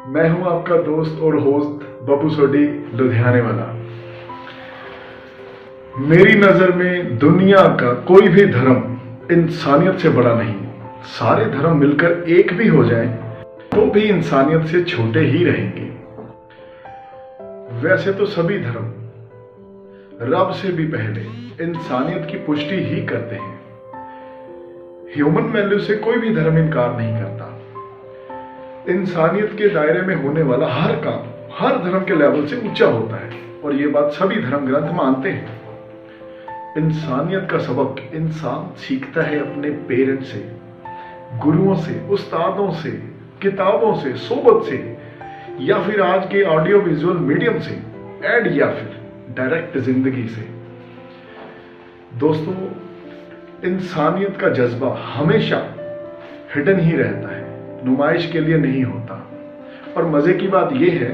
मैं हूं आपका दोस्त और होस्ट बब्बू सोडी लुधियाने वाला। मेरी नजर में दुनिया का कोई भी धर्म इंसानियत से बड़ा नहीं। सारे धर्म मिलकर एक भी हो जाएं तो भी इंसानियत से छोटे ही रहेंगे। वैसे तो सभी धर्म रब से भी पहले इंसानियत की पुष्टि ही करते हैं। ह्यूमन वैल्यू से कोई भी धर्म इनकार नहीं करता। इंसानियत के दायरे में होने वाला हर काम हर धर्म के लेवल से ऊंचा होता है और ये बात सभी धर्म ग्रंथ मानते हैं। इंसानियत का सबक इंसान सीखता है अपने पेरेंट्स से, गुरुओं से, उस्तादों से, किताबों से, सोबत से, या फिर आज के ऑडियो विजुअल मीडियम से, एड या फिर डायरेक्ट जिंदगी से। दोस्तों, इंसानियत का जज्बा हमेशा हिडन ही रहता है, नुमाइश के लिए नहीं होता। और मजे की बात यह है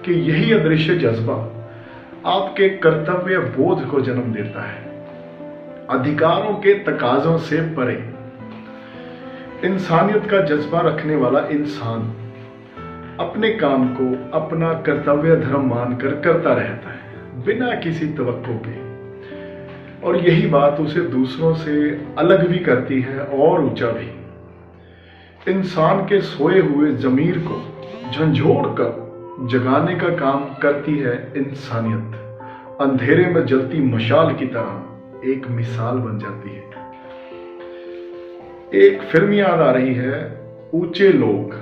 कि यही अदृश्य जज्बा आपके कर्तव्य बोध को जन्म देता है, अधिकारों के तकाजों से परे। इंसानियत का जज्बा रखने वाला इंसान अपने काम को अपना कर्तव्य धर्म मानकर करता रहता है बिना किसी तवक्को के, और यही बात उसे दूसरों से अलग भी करती है और ऊंचा भी। इंसान के सोए हुए जमीर को झंझोड़ कर जगाने का काम करती है इंसानियत। अंधेरे में जलती मशाल की तरह एक मिसाल बन जाती है। एक फिल्म याद आ रही है, ऊंचे लोग,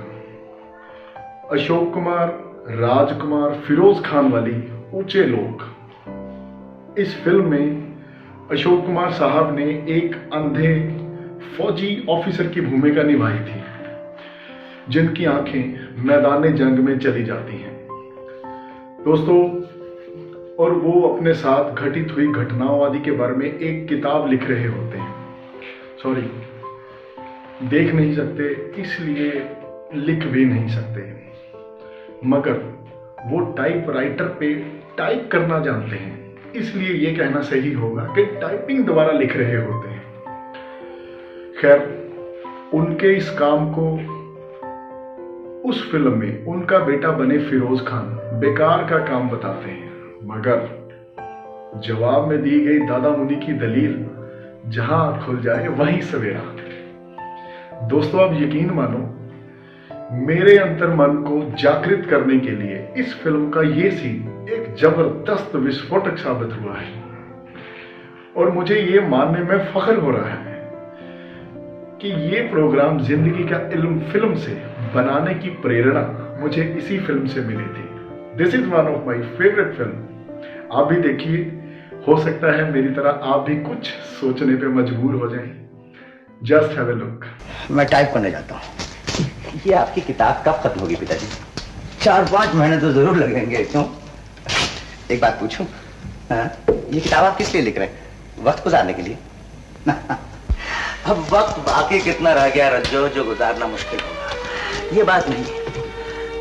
अशोक कुमार, राजकुमार, फिरोज खान वाली ऊंचे लोग। इस फिल्म में अशोक कुमार साहब ने एक अंधे फौजी ऑफिसर की भूमिका निभाई थी जिनकी आंखें मैदान जंग में चली जाती हैं दोस्तों, और वो अपने साथ घटित हुई घटनाओं आदि के बारे में एक किताब लिख रहे होते हैं। सॉरी, देख नहीं सकते इसलिए लिख भी नहीं सकते, मगर वो टाइपराइटर पे टाइप करना जानते हैं, इसलिए ये कहना सही होगा कि टाइपिंग द्वारा लिख रहे होते हैं। खैर, उनके इस काम को उस फिल्म में उनका बेटा बने फिरोज खान बेकार का काम बताते हैं, मगर जवाब में दी गई दादा मुनी की दलील जहां खुल जाए वहीं सवेरा। दोस्तों, अब यकीन मानो, मेरे अंतर मन को जागृत करने के लिए इस फिल्म का ये सीन एक जबरदस्त विस्फोटक साबित हुआ है, और मुझे ये मानने में फख्र हो रहा है कि ये प्रोग्राम जिंदगी का इल्म फिल्म से बनाने की प्रेरणा मुझे इसी फिल्म से मिली थी। This is one of my favourite film. आप भी देखिए, हो सकता है मेरी तरह आप भी कुछ सोचने पे मजबूर हो जाएं। Just have a look. मैं टाइप करने जाता हूँ। ये आपकी किताब कब खत्म होगी पिताजी? 4-5 महीने तो जरूर लगेंगे। क्यों? एक बात पूछूं? ये किताब आप किस लिए लिख रहे हैं? वक्त गुजारने के लिए? अब वक्त बाकी कितना रह गया रज्जो जो गुजारना मुश्किल होगा। ये बात नहीं,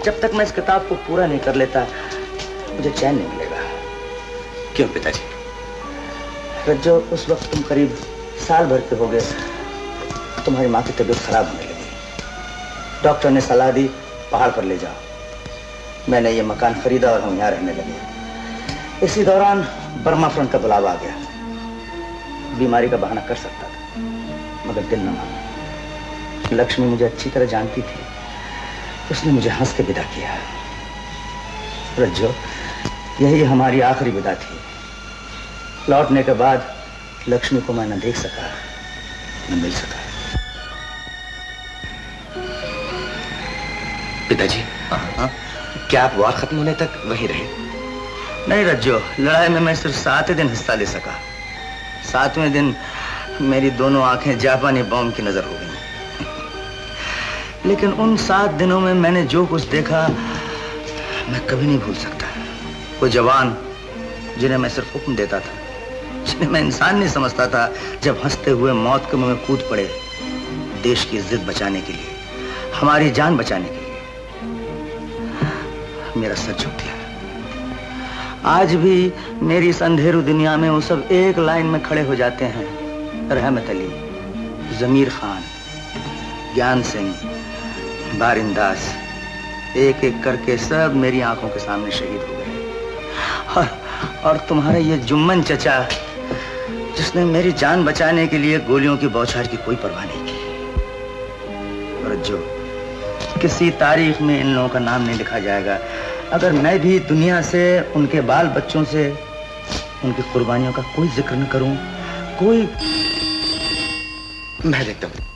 जब तक मैं इस किताब को पूरा नहीं कर लेता मुझे चैन नहीं मिलेगा। क्यों पिताजी? रज्जो, उस वक्त तुम करीब साल भर के हो गए, तुम्हारी माँ की तबीयत खराब होने लगी। डॉक्टर ने सलाह दी पहाड़ पर ले जाओ। मैंने ये मकान खरीदा और हम यहाँ रहने लगे। इसी दौरान बर्मा फ्रंट का बुलावा आ गया। बीमारी का बहाना कर सकता था, मगर दिल न माना। लक्ष्मी मुझे अच्छी तरह जानती थी, उसने मुझे हंस के विदा किया। रज्जो, यही हमारी आखिरी विदा थी। लौटने के बाद लक्ष्मी को मैं न देख सका न मिल सका। पिताजी, क्या आप वार खत्म होने तक वही रहे? नहीं रज्जो, लड़ाई में मैं सिर्फ 7 दिन हिस्सा ले सका। 7वें दिन मेरी दोनों आंखें जापानी बॉम्ब की नजर हो गई। लेकिन उन 7 दिनों में मैंने जो कुछ देखा मैं कभी नहीं भूल सकता। वो जवान जिन्हें मैं सिर्फ हुक्म देता था, जिन्हें मैं इंसान नहीं समझता था, जब हंसते हुए मौत के मुंह में कूद पड़े देश की इज्जत बचाने के लिए, हमारी जान बचाने के लिए। मेरा सर झुक गया। आज भी मेरी इस अंधेरू दुनिया में वो सब एक लाइन में खड़े हो जाते हैं। रहमत अली, जमीर खान, ज्ञान सिंह, बारिंदास, एक एक करके सब मेरी आंखों के सामने शहीद हो गए। और तुम्हारा ये जुम्मन चचा, जिसने मेरी जान बचाने के लिए गोलियों की बौछार की कोई परवाह नहीं की, और जो किसी तारीख में इन लोगों का नाम नहीं लिखा जाएगा अगर मैं भी दुनिया से, उनके बाल बच्चों से, उनकी कुर्बानियों का कोई जिक्र न करूं। कोई मैं देखता हूं।